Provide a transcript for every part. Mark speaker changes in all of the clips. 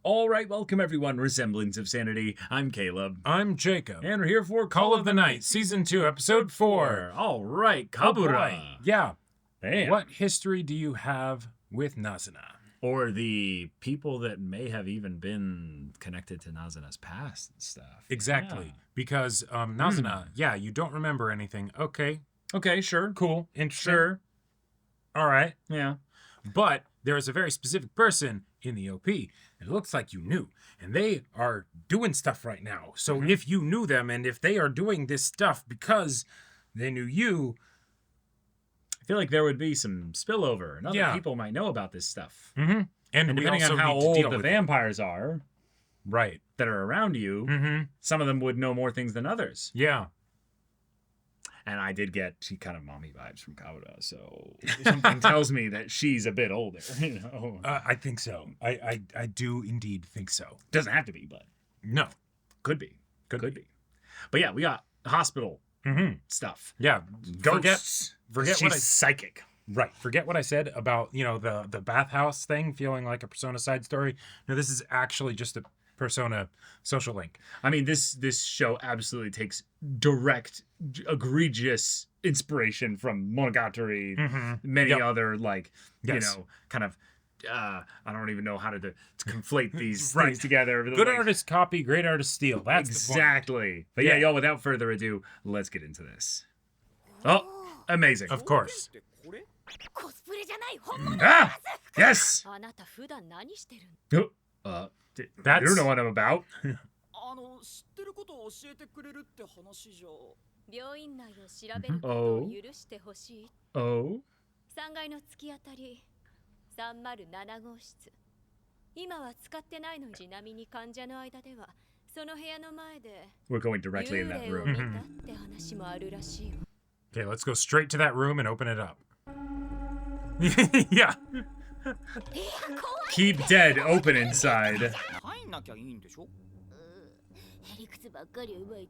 Speaker 1: All right, welcome everyone. Resemblance of Sanity. I'm Caleb.
Speaker 2: I'm Jacob.
Speaker 1: And we're here for
Speaker 2: Call of the Night, Season 2, Episode 4.
Speaker 1: All right,
Speaker 2: Oh, boy.
Speaker 1: Kabura.
Speaker 2: Yeah.
Speaker 1: Damn.
Speaker 2: What history do you have with nazuna?
Speaker 1: Or the people that may have even been connected to Nazuna's past and stuff.
Speaker 2: Exactly.
Speaker 1: Yeah.
Speaker 2: Because nazuna, yeah, you don't remember anything. Okay,
Speaker 1: Okay, sure.
Speaker 2: cool, interesting.
Speaker 1: Sure.
Speaker 2: All right.
Speaker 1: Yeah.
Speaker 2: But there is a very specific person in the OP. It looks like you knew. And they are doing stuff right now. So if you knew them and if they are doing this stuff because they knew you,
Speaker 1: I feel like there would be some spillover, and other
Speaker 2: Yeah.
Speaker 1: people might know about this stuff.
Speaker 2: and we
Speaker 1: Depending
Speaker 2: also
Speaker 1: on how
Speaker 2: need to
Speaker 1: old
Speaker 2: deal
Speaker 1: the
Speaker 2: with it.
Speaker 1: vampires are
Speaker 2: Right.
Speaker 1: that are around you, some of them would know more things than others.
Speaker 2: Yeah.
Speaker 1: And I did get kind of mommy vibes from Kabura, so something tells me that she's a bit older. You know,
Speaker 2: I think so. I do indeed think so.
Speaker 1: doesn't have to be, but
Speaker 2: No.
Speaker 1: could be.
Speaker 2: Could
Speaker 1: be. But yeah, we got hospital stuff.
Speaker 2: Yeah.
Speaker 1: Ghosts.
Speaker 2: Forget
Speaker 1: She's
Speaker 2: what I
Speaker 1: psychic.
Speaker 2: Right. Forget what I said about, the bathhouse thing feeling like a Persona side story. No, this is actually just a Persona social link.
Speaker 1: I mean, this show absolutely takes direct, egregious inspiration from Monogatari, many
Speaker 2: Yep.
Speaker 1: other
Speaker 2: Yes.
Speaker 1: kind of. I don't even know how to conflate these
Speaker 2: Right.
Speaker 1: things together.
Speaker 2: Good artist copy, great artist steal. That's
Speaker 1: Exactly. But yeah,
Speaker 2: Yeah.
Speaker 1: y'all, without further ado, let's get into this. Oh, amazing.
Speaker 2: the point. Of course.
Speaker 3: コスプレじゃない本物
Speaker 1: Ah! Yes!
Speaker 3: あなた普段何してるの
Speaker 1: You
Speaker 2: That's
Speaker 1: don't know what I'm about.
Speaker 4: 知ってることを教えてくれるって話じゃ。
Speaker 3: 病院内を調べることを許してほしい
Speaker 1: Oh?
Speaker 3: 3階の突き当たり307号室今は使ってないのにちなみに患者の間ではその部屋の前で
Speaker 1: We're going directly in
Speaker 3: 幽
Speaker 1: that
Speaker 3: 霊を
Speaker 1: room.
Speaker 3: 見たって話もあるらしいよ
Speaker 2: Okay, let's go straight to that room and open it up. Yeah.
Speaker 1: Keep dead open inside.
Speaker 4: 入んなきゃいいんでしょ。
Speaker 3: へりくつばっかり奪い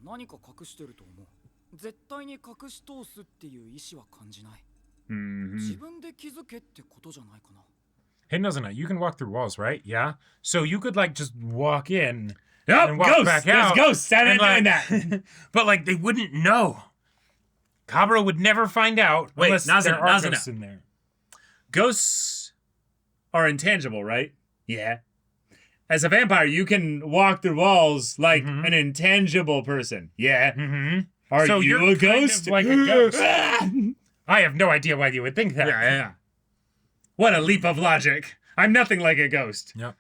Speaker 4: 何か隠してると思う。絶対に隠し通すっていう意志は感じない。
Speaker 1: Mhm.
Speaker 4: 自分で気づけってことじゃないかな。
Speaker 2: Hey, Nazuna, you can walk through walls, right? Yeah. So you could just walk in
Speaker 1: Yep,
Speaker 2: and walk
Speaker 1: ghosts.
Speaker 2: back
Speaker 1: There's
Speaker 2: out.
Speaker 1: ghosts. I didn't
Speaker 2: and,
Speaker 1: doing that.
Speaker 2: But they wouldn't know. Kabura would never find out
Speaker 1: Wait,
Speaker 2: unless
Speaker 1: Nazuna,
Speaker 2: there are
Speaker 1: Nazuna.
Speaker 2: ghosts in there.
Speaker 1: Ghosts are intangible, right? Yeah. As a vampire, you can walk through walls like an intangible person. Yeah. Are
Speaker 2: So
Speaker 1: you
Speaker 2: you're
Speaker 1: a
Speaker 2: kind
Speaker 1: ghost?
Speaker 2: of like a ghost.
Speaker 1: Yeah,
Speaker 2: I have no idea why you would think that.
Speaker 1: yeah. What a leap of logic. I'm nothing like a ghost.
Speaker 2: Yep.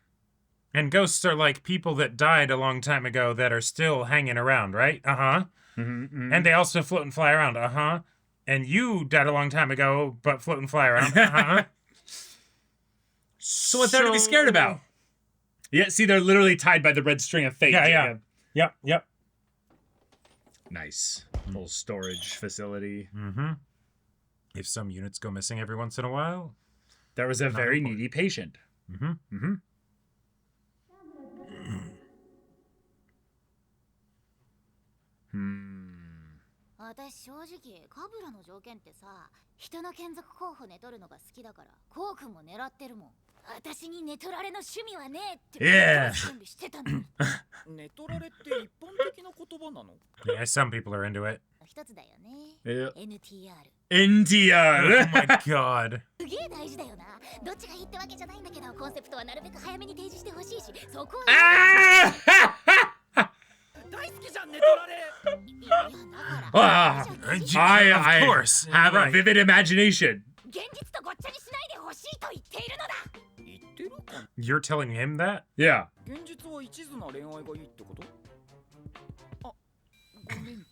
Speaker 2: And ghosts are like people that died a long time ago that are still hanging around, right? Uh-huh. And they also float and fly around. Uh-huh. And you died a long time ago, but float and fly around. Uh-huh.
Speaker 1: So what's there to be scared about? Yeah, see, they're literally tied by the red string of fate.
Speaker 2: Yeah, yeah.
Speaker 1: Jacob.
Speaker 2: Yep.
Speaker 1: Nice. Little storage facility.
Speaker 2: If some units go missing every once in a while.
Speaker 1: There was a very needy patient.
Speaker 3: 私正直カブラの条件ってさ人の眷属候補寝取るのが好きだからコウ君も狙ってるもん私に寝取られの趣味はねえって
Speaker 1: Yeah.
Speaker 3: 準備してたのに
Speaker 4: 寝取られって一般的な言葉なの。
Speaker 2: Yeah, some people are into it.
Speaker 3: 一つだよね
Speaker 1: Yeah.
Speaker 3: NTR
Speaker 1: NTR.
Speaker 2: Oh my god.
Speaker 3: すげえ大事だよなどっちがいいってわけじゃないんだけどコンセプトはなるべく早めに提示してほしいしそこは
Speaker 1: Ah!
Speaker 4: 大好きじゃん寝取られ。
Speaker 3: いやだから
Speaker 1: I
Speaker 2: Of course.
Speaker 1: have a
Speaker 2: Right.
Speaker 1: vivid imagination.
Speaker 3: 現実とごっちゃにしないでほしいと言っているのだ
Speaker 4: 言ってるかな。
Speaker 2: You're telling him that?
Speaker 1: Yeah.
Speaker 4: 現実は一途な恋愛がいいってこと。あ、ごめんって。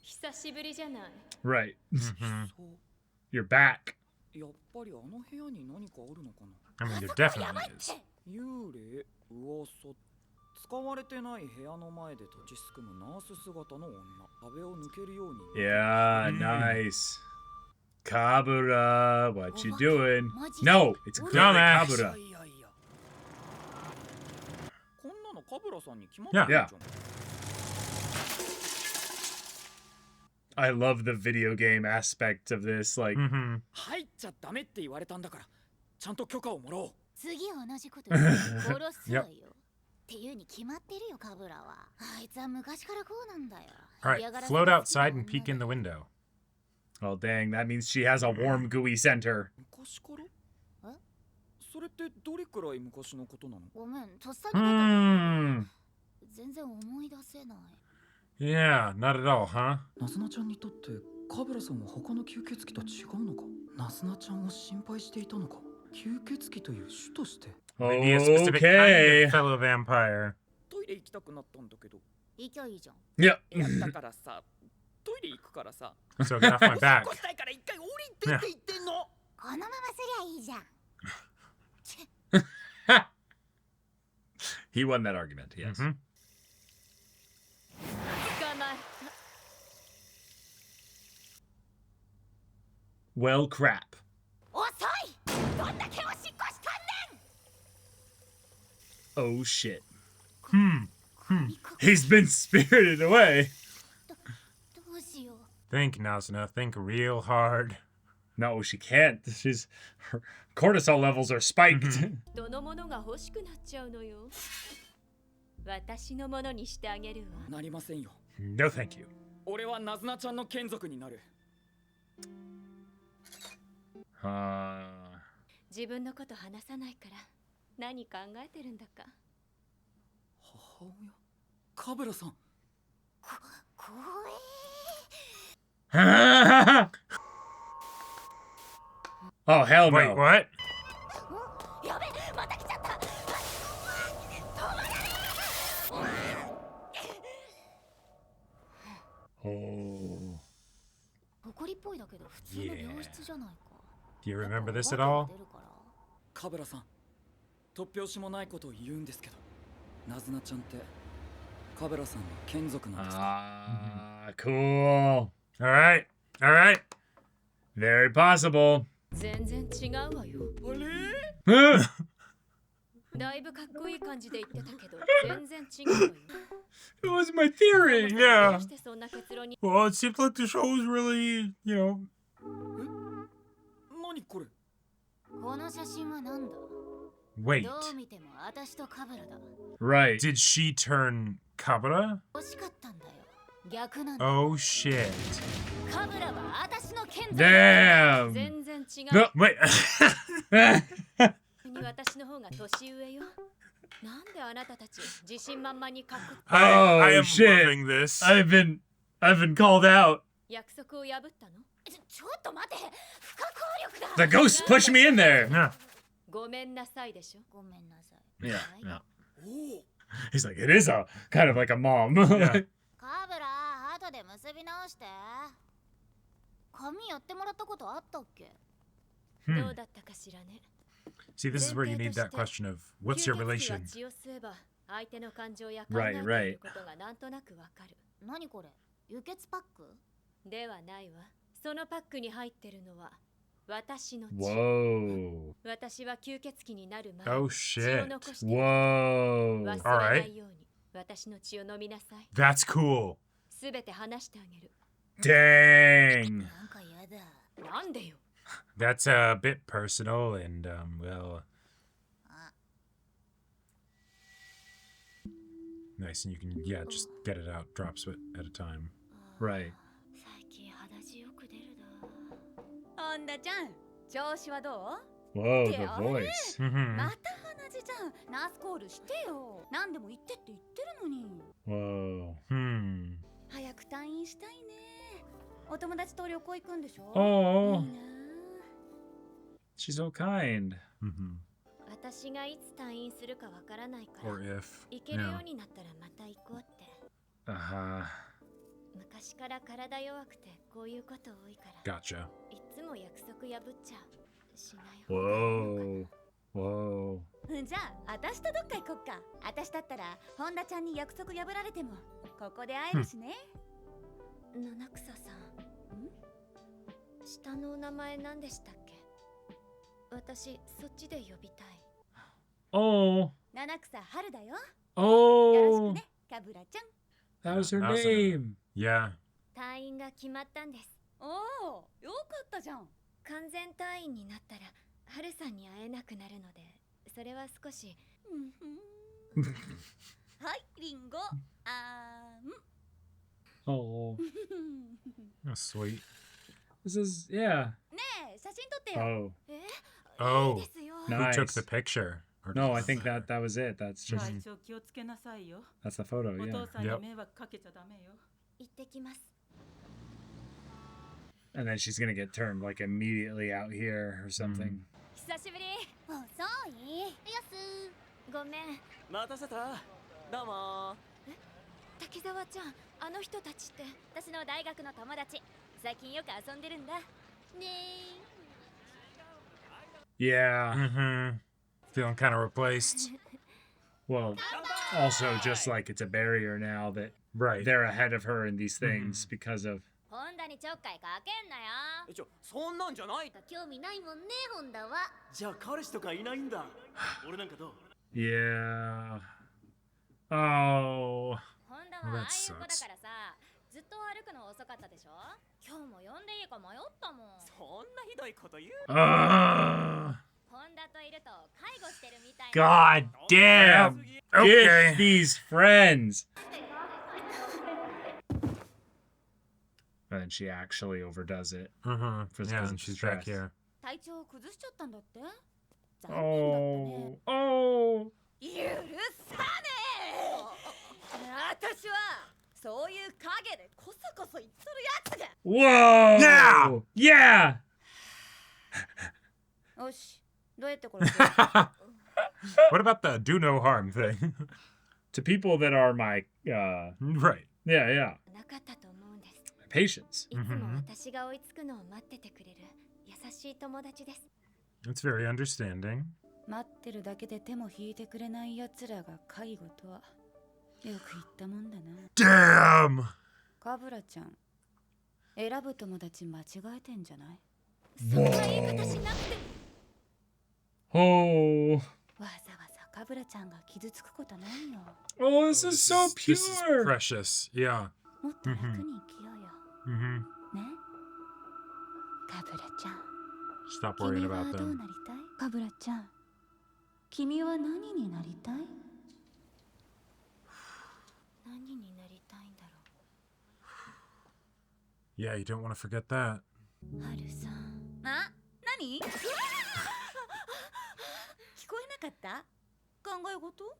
Speaker 3: 久しぶりじゃない
Speaker 1: Right.
Speaker 4: そう。
Speaker 1: You're back.
Speaker 4: やっぱりあの部屋に何かあるのかな。
Speaker 2: I mean,
Speaker 3: あ
Speaker 2: there
Speaker 3: そこやば
Speaker 2: definitely
Speaker 3: いっ
Speaker 2: is.
Speaker 3: て
Speaker 4: 幽霊、噂、使われてない部屋の前で立ちすくむナース姿の女。壁を抜けるように。
Speaker 1: Yeah, nice. Kabura, what you doing?
Speaker 3: マジ
Speaker 1: No, it's clearly
Speaker 2: Dumbass.
Speaker 1: Kabura.
Speaker 4: いやいや。こんなのカブラさんに決まってるじゃん。
Speaker 1: Yeah. I love the video game aspect of this. Like,
Speaker 4: 入っちゃダメって言われたんだからちゃんと許可をもらおう。
Speaker 3: 次同じこと言って殺すわよ。っていうに決まってるよ、カブラは。あいつは昔からこうなんだよ。
Speaker 2: Alright, float outside and peek in the window.
Speaker 1: Oh, dang. That means she has a warm, gooey center.
Speaker 4: 昔から？それってどれくらい昔のことなの？
Speaker 3: ごめん、とっさに出ただけで
Speaker 1: Hmm.
Speaker 3: 全然思い出せない。
Speaker 2: Yeah, not at all, huh?
Speaker 4: ナズナちゃんにとってカブラさんは他の吸血鬼と違うのか？ナズナちゃんを心配していたのか？吸血鬼という種として。
Speaker 2: Maybe a specific kind
Speaker 1: Okay.
Speaker 2: of fellow vampire.
Speaker 4: トイレ行きたくなったんだけど。
Speaker 3: 行きゃいいじゃん。
Speaker 1: Yep.
Speaker 4: いやだからさ、トイレ行くからさ。
Speaker 2: So get off my back.
Speaker 4: 起こしたいから一回降りてって言ってんの。
Speaker 3: このまますりゃいいじゃん。
Speaker 1: He won that argument, yes.
Speaker 2: Mhm.
Speaker 3: 捕まえ
Speaker 1: Well, crap.
Speaker 3: 遅い。どんだけおしっこしたんねん。
Speaker 1: Oh, shit.
Speaker 2: Hmm.
Speaker 1: He's been spirited away.
Speaker 3: どうしよう。
Speaker 2: Think, Nazuna. Think real hard.
Speaker 1: No, she can't. Her cortisol levels are spiked.
Speaker 3: 人のものが欲しくなっちゃうのよ。私のものにしてあげるわ。
Speaker 4: なりませんよ。
Speaker 2: No, thank you.
Speaker 4: 俺はナズナちゃんの眷属になる。
Speaker 3: 自分のこと話さないから何考えてるんだか。
Speaker 4: 母親？カブラさん。
Speaker 3: 怖え。
Speaker 1: Oh, hell
Speaker 2: Wait,
Speaker 1: no.
Speaker 2: what?
Speaker 3: やべ、また来ちゃった。
Speaker 1: Oh.
Speaker 3: 誇りっぽいだけど普通の病室じゃないか。
Speaker 2: Do you remember this at all?
Speaker 4: カブラさん、突拍子もないことを言うんですけど、ナズナちゃんってカブラさんの眷属なんですか？
Speaker 1: Cool.
Speaker 2: All right. All right.
Speaker 1: Very possible.
Speaker 3: 全然違うわよ。
Speaker 4: あれ？
Speaker 3: だいぶかっこいい感じで言ってたけど全然違うわよ。
Speaker 1: It was my theory.
Speaker 3: ど
Speaker 2: Yeah.
Speaker 3: うしてそんな結論に。
Speaker 2: Well, it seems like the show was really, you know.
Speaker 4: 何これ？
Speaker 3: この写真はなんだ？
Speaker 2: Wait.
Speaker 3: どう見ても私とカブラだ。
Speaker 1: Right.
Speaker 2: Did she turn Kabura?
Speaker 3: 惜しかったんだよ。逆なんだ。
Speaker 2: Oh shit.
Speaker 3: カブラは私の眷属。
Speaker 1: Damn.
Speaker 3: 全然違う。
Speaker 1: No.
Speaker 2: Wait.
Speaker 3: 私の方が年上よ。なんであなたたち自信満々にかっこ
Speaker 2: I am
Speaker 1: shit.
Speaker 2: loving this.
Speaker 1: I've been called out.
Speaker 3: 約束を破ったの？ちょっと待て。不可抗力だ。
Speaker 1: The ghost pushed me in there.
Speaker 2: Yeah.
Speaker 3: ごめんなさいでしょ。ごめんなさい。
Speaker 1: Yeah.
Speaker 3: はい
Speaker 1: No. He's like, it is a kind of like a mom.
Speaker 2: Yeah.
Speaker 3: カブラ、後で結び直して。髪やってもらったことあったっけ？
Speaker 2: Hmm.
Speaker 3: どうだったかしらね。
Speaker 2: See, this is where you need that question of what's your relation?
Speaker 3: 血を吸えば相手の感情や考
Speaker 1: Right,
Speaker 3: えてい
Speaker 1: right.
Speaker 3: ることがなんとなくわかる。何これ？輸血パック？ではないわ。そのパックに入ってるのは私の血。
Speaker 1: Whoa.
Speaker 3: 私は吸血鬼になる前
Speaker 2: Oh
Speaker 3: 血を
Speaker 2: shit.
Speaker 3: 残して
Speaker 1: Whoa.
Speaker 3: 忘れないように私の血を飲みなさい。
Speaker 2: That's cool.
Speaker 3: すべて話してあげる。
Speaker 1: Dang.
Speaker 3: なんかやだ。なんでよ。
Speaker 2: That's a bit personal and well. Nice, and you can just get it out drops it at a time.
Speaker 1: Right.
Speaker 3: 最近肌地よく出るだ。本田ちゃん、調子はどう？
Speaker 1: Whoa, the
Speaker 3: Yeah.
Speaker 1: voice.
Speaker 2: Mm-hmm.
Speaker 3: また鼻血じゃん。ナースコールしてよ。何でも言ってって言ってるのに。
Speaker 1: Whoa.
Speaker 2: Hmm.
Speaker 3: 早く退院したいね。お友達と旅行行くんでしょ？
Speaker 1: Oh.
Speaker 3: いいな。
Speaker 1: She's so kind.
Speaker 2: Mm-hmm.
Speaker 3: 私がいつ退院するかわからないから。
Speaker 2: Or if.
Speaker 3: 行けるよ
Speaker 2: Yeah.
Speaker 3: うになったらまた行こうって。
Speaker 1: Uh-huh.
Speaker 3: 昔から体弱くてこういうこと多いから。
Speaker 2: Gotcha.
Speaker 3: いつも約束破っちゃう。しない方がいいのかな。
Speaker 1: Whoa. Whoa.
Speaker 3: じゃあ、私とどっか行こっか。私だったら、本田ちゃんに約束破られても、ここで会えるしね。七草さん。下のお名前何でしたっけ？私、そっちで呼びたい。
Speaker 1: Oh.
Speaker 3: 七草春だよ。よろし
Speaker 1: Oh.
Speaker 3: くね、カブラちゃん。
Speaker 1: That was her
Speaker 2: Nazuna.
Speaker 1: name.
Speaker 2: Yeah.
Speaker 3: 退院が決まったんです。おお、よかったじゃん。完全退院になったら、ハルさんに会えなくなるので、それは少し。はい、リンゴ。
Speaker 1: Oh,
Speaker 2: Oh, sweet.
Speaker 1: this is yeah.
Speaker 3: ねえ、写真撮ってよ。
Speaker 2: Oh.
Speaker 3: いいですよ。
Speaker 2: Who took
Speaker 1: Nice.
Speaker 2: the picture? Or
Speaker 1: No,
Speaker 2: does
Speaker 1: I
Speaker 2: it
Speaker 1: think
Speaker 2: matter?
Speaker 1: that was it. That's just
Speaker 5: 体調気をつけなさいよ。
Speaker 1: that's the photo.
Speaker 5: お
Speaker 1: Yeah.
Speaker 5: 父さんに迷惑かけちゃダメよ。
Speaker 3: 行ってきます。
Speaker 1: And then she's gonna get turned like immediately out here or something.
Speaker 3: 久しぶり。遅い。やす。ごめん。
Speaker 4: 待たせた。どうも。
Speaker 3: 滝沢ちゃん、あの人たちって私の大学の友達。最近よく遊んでるんだ。ねえ。
Speaker 1: Yeah.
Speaker 2: Mm-hmm. Feeling kind of replaced.
Speaker 1: Well, also just like it's a barrier now that
Speaker 2: Right.
Speaker 1: they're ahead of her in these things because of
Speaker 3: ホンダにちょっかいかけんなよ。
Speaker 4: そんなんじゃない。
Speaker 3: 興味ないもんね、ホンダは。
Speaker 6: じゃあ彼氏とかいないんだ。俺なんかどう？
Speaker 1: yeah. Oh.
Speaker 3: ホンダはああいう子だからさ、ずっと歩くの遅かったでしょ。今日も呼んでいいか迷ったもん。
Speaker 4: そんなひどいこと言う。
Speaker 3: ホンダといると介護してるみたいな。
Speaker 1: God damn.
Speaker 2: Okay.
Speaker 1: Get these friends. And then she actually overdoes it.
Speaker 2: Mm-hmm.
Speaker 1: For
Speaker 2: Yeah,
Speaker 1: because
Speaker 2: and
Speaker 1: of
Speaker 2: she's
Speaker 1: stress.
Speaker 2: back here.
Speaker 3: 体調を崩しちゃったんだって。残念だったね。
Speaker 1: Oh. Oh.
Speaker 3: 許さねえ。私はそういう影でこそこそ言っとるやつが。
Speaker 1: Whoa. Yeah. Yeah.
Speaker 3: よし、どうやってこれ。
Speaker 2: What about the do no harm thing?
Speaker 1: To people that are my
Speaker 2: Right.
Speaker 1: yeah, yeah.
Speaker 3: なかったと思うんです。
Speaker 1: Patience.
Speaker 3: いつも私が追いつくのを待っててくれる優しい友達です。
Speaker 2: It's very understanding.
Speaker 5: 待ってるだけで手も引いてくれない奴らが介護とはよく言ったもんだな。
Speaker 2: Damn!
Speaker 5: カブラちゃん、選ぶ友達間違えてんじゃない？
Speaker 3: そんな言い方しなくて。
Speaker 1: Oh.
Speaker 5: わざわざカブラちゃんが傷つくことないよ。
Speaker 1: Oh, this is so
Speaker 2: This is
Speaker 1: pure.
Speaker 2: precious. Yeah.
Speaker 5: もっと楽に生きようよ。
Speaker 2: Mm-hmm.
Speaker 5: ね？カブラちゃん。
Speaker 2: Stop worrying
Speaker 5: 君は
Speaker 2: about
Speaker 5: どう
Speaker 2: them.
Speaker 5: なりたい？カブラちゃん。君は何になりたい？
Speaker 3: 何になりたいんだろ
Speaker 2: Yeah, you don't want to forget that.
Speaker 5: う。ハルさん。
Speaker 3: う。何？聞こえなかった？考え事？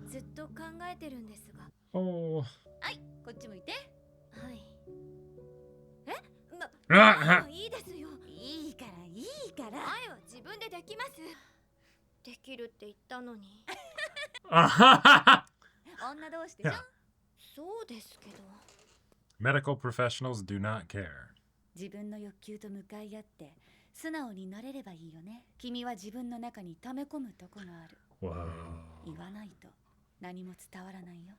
Speaker 3: ずっと考えてるんですが。
Speaker 1: Oh.
Speaker 3: はい、こっち向いて。はい。
Speaker 1: Ah,
Speaker 3: いいですよ。いいからいいから。前は自分でできます。できるって言ったのに。女同士でしょ？
Speaker 2: Yeah.
Speaker 3: そうですけど。
Speaker 2: Medical professionals do not care.
Speaker 5: 自分の欲求と向かい合って素直になれればいいよね。君は自分の中に溜め込むとこがある。
Speaker 1: Whoa.
Speaker 5: 言わないと何も伝わらないよ。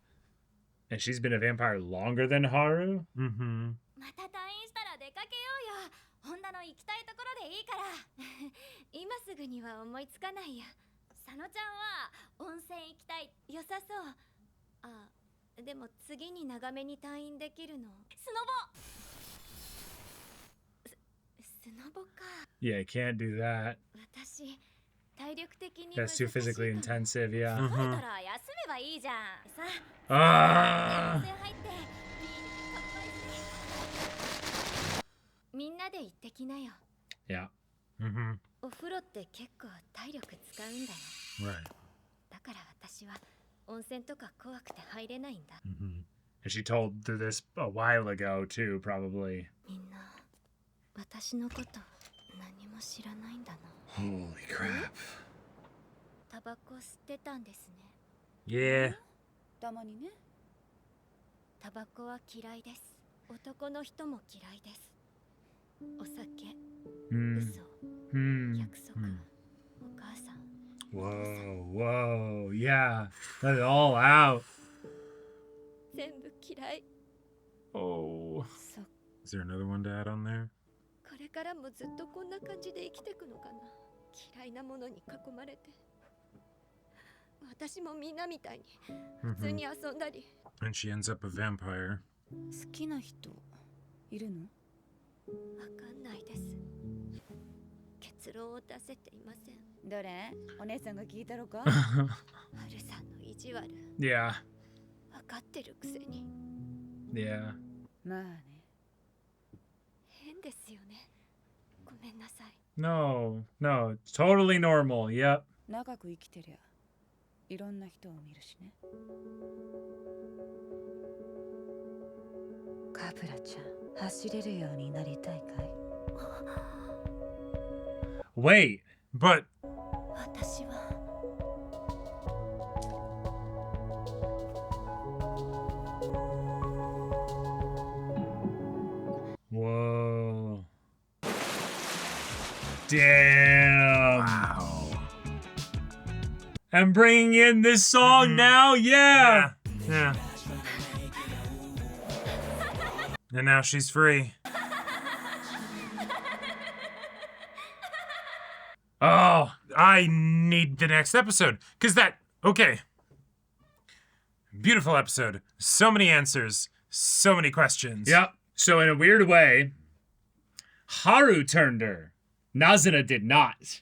Speaker 1: And she's been a vampire longer than Haru?
Speaker 2: Mm-hmm.
Speaker 3: また退院したら出かけようよ。ホンダの行きたいところでいいから。今すぐには思いつかないや。佐野ちゃんは温泉行きたい。良さそう。あ、でも次に長めに退院できるの。スノボか。
Speaker 1: Yeah, you can't do that.
Speaker 3: 私体力的に
Speaker 1: That's too physically
Speaker 3: 難しいかも。
Speaker 1: intensive, yeah.
Speaker 3: 疲れたら休めばいいじゃん。さあ、
Speaker 1: Ah.
Speaker 3: 温泉入ってビール乾杯して。みんなで行ってきなよ。
Speaker 1: Yeah.
Speaker 2: Mm-hmm.
Speaker 3: お風呂って結構体力使うんだよ。
Speaker 2: Right.
Speaker 3: だから私は温泉とか怖くて入れないんだ。
Speaker 2: Mm-hmm.
Speaker 1: And she told this a while ago, too, probably.
Speaker 3: みんな私のこと何も知らないんだな。
Speaker 1: Holy crap.
Speaker 3: タバコ吸ってたんですね。
Speaker 2: Yeah.
Speaker 5: たまにね。
Speaker 3: タバコは嫌いです。男の人も嫌いです。お酒、
Speaker 1: Hmm.
Speaker 3: 嘘、
Speaker 1: Hmm.
Speaker 3: 約束、お母さん。
Speaker 1: Whoa, whoa. Yeah. Let it all out.
Speaker 3: 全部嫌い。
Speaker 2: Oh.
Speaker 5: そっ
Speaker 2: Is there another one to add on there?
Speaker 3: これからもずっとこんな感じで生きてくのかな。嫌いなものに囲まれて。私もみんなみたいに普通
Speaker 2: Mm-hmm.
Speaker 3: に遊んだり。
Speaker 2: And she ends up a vampire.
Speaker 5: 好きな人いるの？
Speaker 3: わかんないです。結論を出せていません。
Speaker 5: どれお姉さんが聞いたろか
Speaker 3: ハルさんの意地悪
Speaker 1: Yeah.
Speaker 3: 分かってるくせに
Speaker 1: Yeah.
Speaker 5: まあね。
Speaker 3: 変ですよね。ごめんなさい。
Speaker 1: No. No. Totally normal. Yep.
Speaker 5: 長く生きてりゃいろんな人を見るしね。カプラちゃん、走れるようになりたいかい？
Speaker 1: Wait.
Speaker 2: But
Speaker 3: 私は
Speaker 1: Whoa. Damn.
Speaker 2: wow.
Speaker 1: I'm bringing in this song now. Yeah.
Speaker 2: Yeah. And now she's free.
Speaker 1: Oh.
Speaker 2: I need the next episode. Because okay. Beautiful episode. So many answers. So many questions.
Speaker 1: Yep. So in a weird way, Haru turned her. Nazuna did not.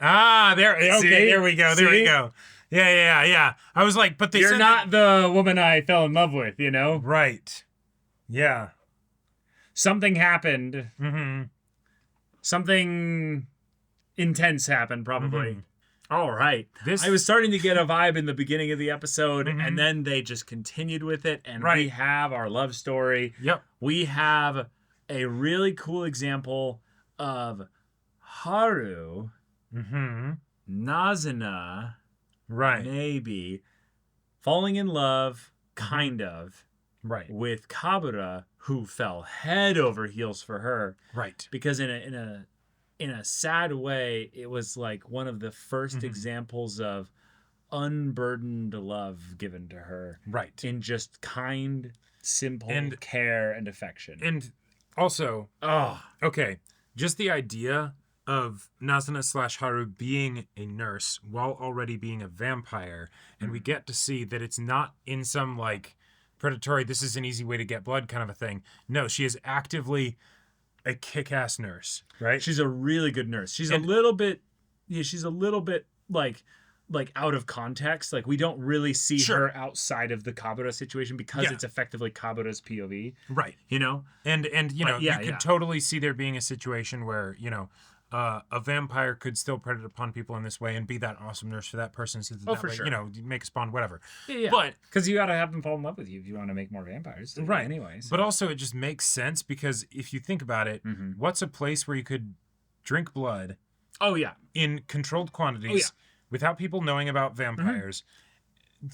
Speaker 2: Ah, there. Okay,
Speaker 1: See?
Speaker 2: there we go. There we
Speaker 1: See?
Speaker 2: go. Yeah. I was like, but they
Speaker 1: You're
Speaker 2: said
Speaker 1: not the woman I fell in love with, you know?
Speaker 2: right. Yeah.
Speaker 1: Something happened.
Speaker 2: Mm-hmm.
Speaker 1: Something intense happened, probably.
Speaker 2: Mhm.
Speaker 1: All right.
Speaker 2: This-
Speaker 1: I was starting to get a vibe in the beginning of the episode,
Speaker 2: Mhm.
Speaker 1: and then they just continued with it, and we
Speaker 2: Right.
Speaker 1: have our love story.
Speaker 2: Yep.
Speaker 1: We have a really cool example of Haru,
Speaker 2: Mm-hmm.
Speaker 1: Nazuna,
Speaker 2: Right.
Speaker 1: maybe falling in love, kind of,
Speaker 2: Right.
Speaker 1: with Kabura, who fell head over heels for her,
Speaker 2: Right.
Speaker 1: because in a sad way, it was like one of the first
Speaker 2: Mhm.
Speaker 1: examples of unburdened love given to her
Speaker 2: Right.
Speaker 1: in just kind, simple
Speaker 2: And-
Speaker 1: care and affection.
Speaker 2: And also,
Speaker 1: Oh,
Speaker 2: okay, just the idea of Nazuna / Haru being a nurse while already being a vampire, and we get to see that it's not in some like predatory, this is an easy way to get blood kind of a thing. No, she is actively a kick-ass nurse, right?
Speaker 1: she's a really good nurse. She's
Speaker 2: And-
Speaker 1: a little bit like out of context. Like we don't really see
Speaker 2: Sure.
Speaker 1: her outside of the Kabura situation because
Speaker 2: Yeah.
Speaker 1: it's effectively Kabura's POV,
Speaker 2: Right.
Speaker 1: you know?
Speaker 2: And you
Speaker 1: But
Speaker 2: know,
Speaker 1: yeah,
Speaker 2: you could
Speaker 1: yeah.
Speaker 2: totally see there being a situation where, you know, a vampire could still predate upon people in this way and be that awesome nurse for that person, so that,
Speaker 1: Oh,
Speaker 2: that
Speaker 1: for
Speaker 2: way,
Speaker 1: sure.
Speaker 2: you know, make a spawn, whatever.
Speaker 1: Yeah.
Speaker 2: But
Speaker 1: because you got to have them fall in love with you if you want to make more vampires.
Speaker 2: Right.
Speaker 1: Anyways.
Speaker 2: But also, it just makes sense because if you think about it,
Speaker 1: Mhm.
Speaker 2: what's a place where you could drink blood
Speaker 1: Oh, yeah.
Speaker 2: in controlled quantities without people knowing about vampires?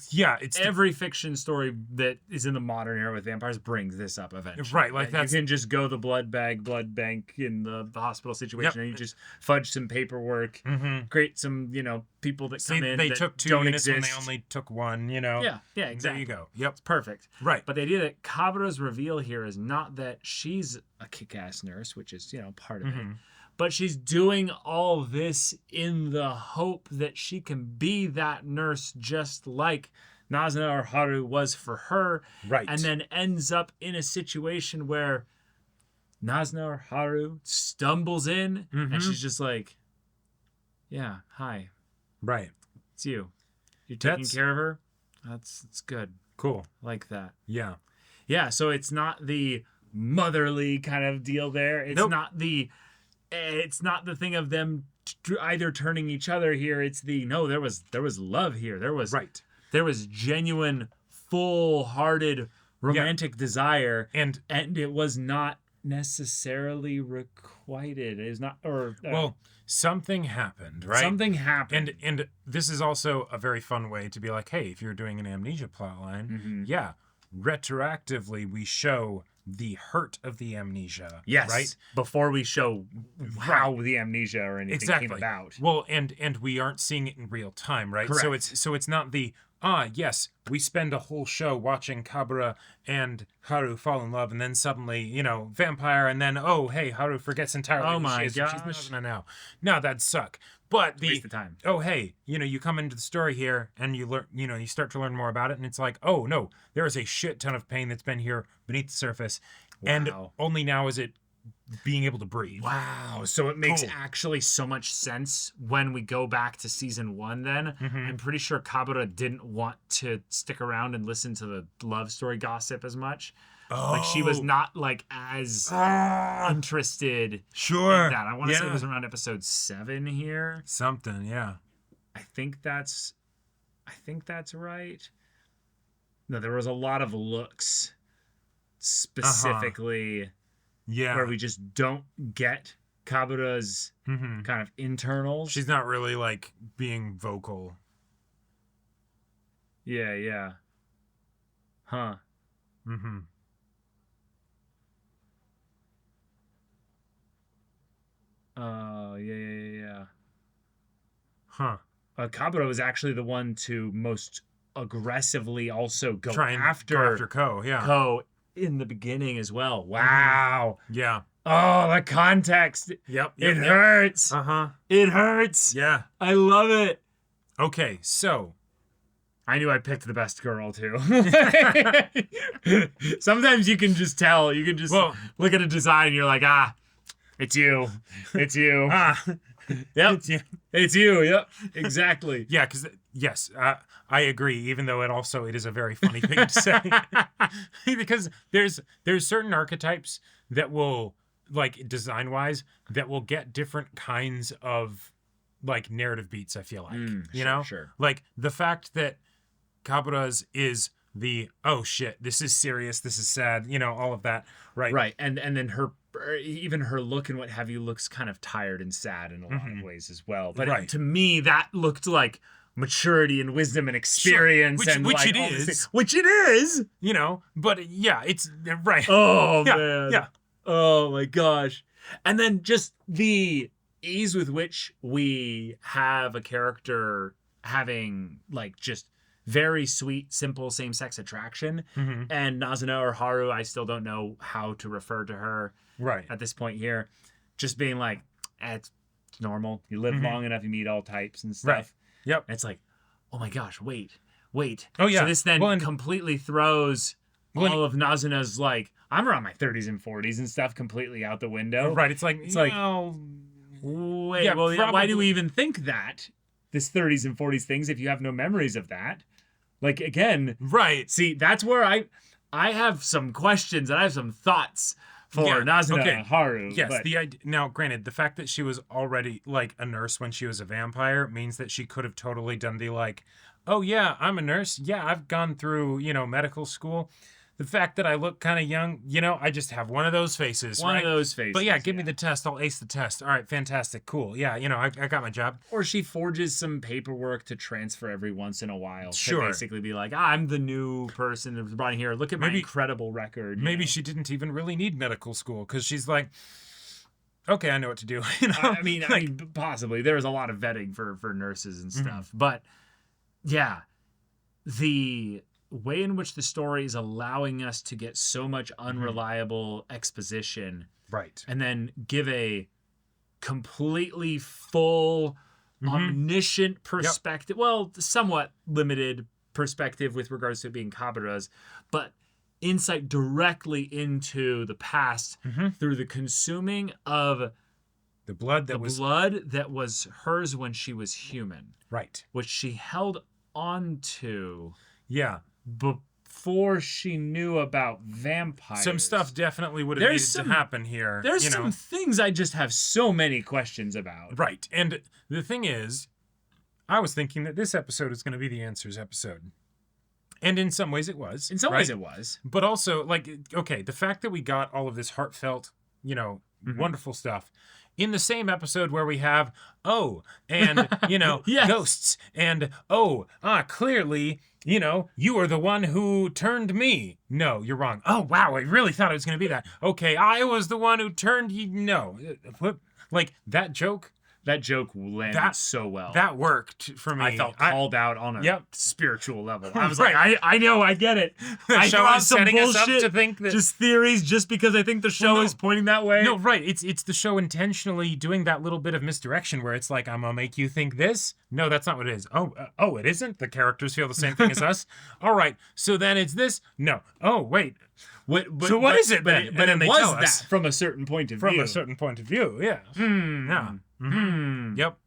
Speaker 2: Yeah, it's the-
Speaker 1: Every fiction story that is in the modern era with vampires brings this up eventually.
Speaker 2: Right, like
Speaker 1: you
Speaker 2: that's-
Speaker 1: can just go the blood bank in the hospital situation,
Speaker 2: Yep.
Speaker 1: and you just fudge some paperwork,
Speaker 2: Mhm.
Speaker 1: create some, people that
Speaker 2: See,
Speaker 1: come in
Speaker 2: they
Speaker 1: that
Speaker 2: took 2
Speaker 1: don't
Speaker 2: units
Speaker 1: exist.
Speaker 2: when they only took 1. You know.
Speaker 1: Yeah, exactly.
Speaker 2: There you go. Yep.
Speaker 1: It's perfect.
Speaker 2: Right.
Speaker 1: But the idea that Kabura's reveal here is not that she's a kick-ass nurse, which is, part of it,
Speaker 2: Mhm.
Speaker 1: but she's doing all this in the hope that she can be that nurse just like Nazuna or Haru was for her,
Speaker 2: Right.
Speaker 1: and then ends up in a situation where Nazuna or Haru stumbles in,
Speaker 2: Mhm.
Speaker 1: and she's just like, yeah, hi,
Speaker 2: Right.
Speaker 1: it's you. You're taking
Speaker 2: That's-
Speaker 1: care of her? It's good.
Speaker 2: Cool.
Speaker 1: I like that.
Speaker 2: Yeah.
Speaker 1: Yeah, so it's not the motherly kind of deal there. It's
Speaker 2: Nope.
Speaker 1: not the thing of them either turning each other here. It's there was love here. There was There was genuine, full-hearted romantic desire,
Speaker 2: And
Speaker 1: it was not necessarily requited. It is not, or
Speaker 2: well, something happened, right?
Speaker 1: something happened.
Speaker 2: And this is also a very fun way to be like, hey, if you're doing an amnesia plotline,
Speaker 1: Mhm.
Speaker 2: yeah, retroactively we show the hurt of the amnesia.
Speaker 1: Yes,
Speaker 2: Right?
Speaker 1: before we show how the amnesia or anything
Speaker 2: Exactly.
Speaker 1: came about.
Speaker 2: Well, and we aren't seeing it in real time, right? So
Speaker 1: Correct.
Speaker 2: it's not the yes, we spend a whole show watching Kabura and Haru fall in love, and then suddenly, vampire, and then hey, Haru forgets entirely.
Speaker 1: Oh
Speaker 2: who
Speaker 1: my
Speaker 2: she is, and she's
Speaker 1: gosh.
Speaker 2: Nazuna now. No, that'd suck. But
Speaker 1: Waste of time.
Speaker 2: hey, you come into the story here and you learn, you start to learn more about it, and it's like, oh no, there is a shit ton of pain that's been here beneath the surface, and
Speaker 1: Wow.
Speaker 2: only now is it being able to breathe.
Speaker 1: Wow. So it makes
Speaker 2: Cool.
Speaker 1: actually so much sense when we go back to season 1 then. I'm pretty sure Kabura didn't want to stick around and listen to the love story gossip as much. Like she was not like as interested
Speaker 2: Sure.
Speaker 1: in that. I want to say it was around episode 7 here.
Speaker 2: Something, yeah.
Speaker 1: I think that's right. No, there was a lot of looks specifically
Speaker 2: Yeah.
Speaker 1: where we just don't get Kabura's kind of internals.
Speaker 2: She's not really like being vocal.
Speaker 1: Yeah. Huh.
Speaker 2: Mm-hmm.
Speaker 1: Oh, yeah.
Speaker 2: Huh.
Speaker 1: Kabura was actually the one to most aggressively also go
Speaker 2: Try and
Speaker 1: after
Speaker 2: go after Ko, yeah.
Speaker 1: Ko in the beginning as well. Wow.
Speaker 2: Yeah.
Speaker 1: Oh, the context.
Speaker 2: Yep.
Speaker 1: It hurts.
Speaker 2: Uh-huh.
Speaker 1: It hurts.
Speaker 2: Yeah.
Speaker 1: I love it.
Speaker 2: Okay, so
Speaker 1: I knew I picked the best girl too. Sometimes you can just tell. You can just look at a design and you're like, it's you. It's you. Yep. It's you. Yep. Exactly.
Speaker 2: yeah, because yes, I agree. Even though it is a very funny thing to say, because there's certain archetypes that will, like design wise, that will get different kinds of like narrative beats. I feel like you know,
Speaker 1: sure.
Speaker 2: Like the fact that Kabura's is the oh shit, this is serious, this is sad, you know, all of that, right?
Speaker 1: And then her look and what have you looks kind of tired and sad in a lot of ways as well. But to me, that looked like maturity and wisdom and experience,
Speaker 2: sure.
Speaker 1: and
Speaker 2: which
Speaker 1: like
Speaker 2: it
Speaker 1: all these
Speaker 2: is,
Speaker 1: things. Which it is,
Speaker 2: you know. But yeah, it's right.
Speaker 1: Oh
Speaker 2: yeah,
Speaker 1: man,
Speaker 2: yeah.
Speaker 1: Oh my gosh. And then just the ease with which we have a character having like just very sweet, simple same-sex attraction. And Nazuna or Haru, I still don't know how to refer to her at this point here. Just being like, it's normal. You live long enough, you meet all types and stuff.
Speaker 2: Right. Yep.
Speaker 1: And it's like, oh my gosh, wait.
Speaker 2: Oh yeah.
Speaker 1: So this then completely throws all of Nazuna's like, I'm around my 30s and 40s and stuff completely out the window.
Speaker 2: Right. It's like,
Speaker 1: wait,
Speaker 2: yeah,
Speaker 1: well,
Speaker 2: probably.
Speaker 1: why do we even think that? This 30s and 40s things if you have no memories of that? Like, again,
Speaker 2: right.
Speaker 1: See, that's where I have some questions and I have some thoughts for Nazuna and Haru.
Speaker 2: Yes,
Speaker 1: but
Speaker 2: the idea. Now, granted, the fact that she was already like a nurse when she was a vampire means that she could have totally done the like, oh yeah, I'm a nurse. Yeah, I've gone through, you know, medical school. The fact that I look kind of young, you know, I just have one of those faces.
Speaker 1: One of those faces.
Speaker 2: But yeah, give me the test. I'll ace the test. All right, fantastic, cool. Yeah, you know, I got my job.
Speaker 1: Or she forges some paperwork to transfer every once in a while.
Speaker 2: Sure.
Speaker 1: To basically be like, I'm the new person that was brought in here. Look at my incredible record.
Speaker 2: Maybe she didn't even really need medical school because she's like, okay, I know what to do. You know?
Speaker 1: I mean, possibly. There was a lot of vetting for nurses and stuff. But yeah, the way in which the story is allowing us to get so much unreliable exposition,
Speaker 2: right,
Speaker 1: and then give a completely full omniscient perspective, well, somewhat limited perspective with regards to it being Kabura's, but insight directly into the past through the consuming of
Speaker 2: the blood
Speaker 1: that was hers when she was human,
Speaker 2: right,
Speaker 1: which she held on to before she knew about vampires.
Speaker 2: Some stuff definitely would have needed to happen here.
Speaker 1: There's some things I just have so many questions about.
Speaker 2: Right. And the thing is, I was thinking that this episode is going to be the answers episode. And in some ways it was.
Speaker 1: In some ways it was.
Speaker 2: But also, like, okay, the fact that we got all of this heartfelt, you know, wonderful stuff in the same episode where we have, and, you know, ghosts, and, clearly, you know, you are the one who turned me. No, you're wrong. Oh, wow, I really thought it was going to be that. Okay, I was the one who turned you. No. Like, that joke
Speaker 1: That joke landed so well.
Speaker 2: That worked for me.
Speaker 1: I felt called out on a
Speaker 2: Yep.
Speaker 1: spiritual level. I was
Speaker 2: Right.
Speaker 1: like, I know, I get it.
Speaker 2: The
Speaker 1: I
Speaker 2: show
Speaker 1: throw out
Speaker 2: is
Speaker 1: some
Speaker 2: setting us up
Speaker 1: bullshit,
Speaker 2: to think that
Speaker 1: just theories, just because I think the show is pointing that way.
Speaker 2: No, right. It's the show intentionally doing that little bit of misdirection where it's like, I'm gonna make you think this. No, that's not what it is. Oh, it isn't. The characters feel the same thing as us. All right. So then it's this. No. Oh, wait. What is it then?
Speaker 1: But
Speaker 2: And
Speaker 1: it
Speaker 2: they
Speaker 1: was
Speaker 2: tell
Speaker 1: that
Speaker 2: us.
Speaker 1: from a certain point of
Speaker 2: From
Speaker 1: view.
Speaker 2: a certain point of view. Yeah. Yeah. Yep.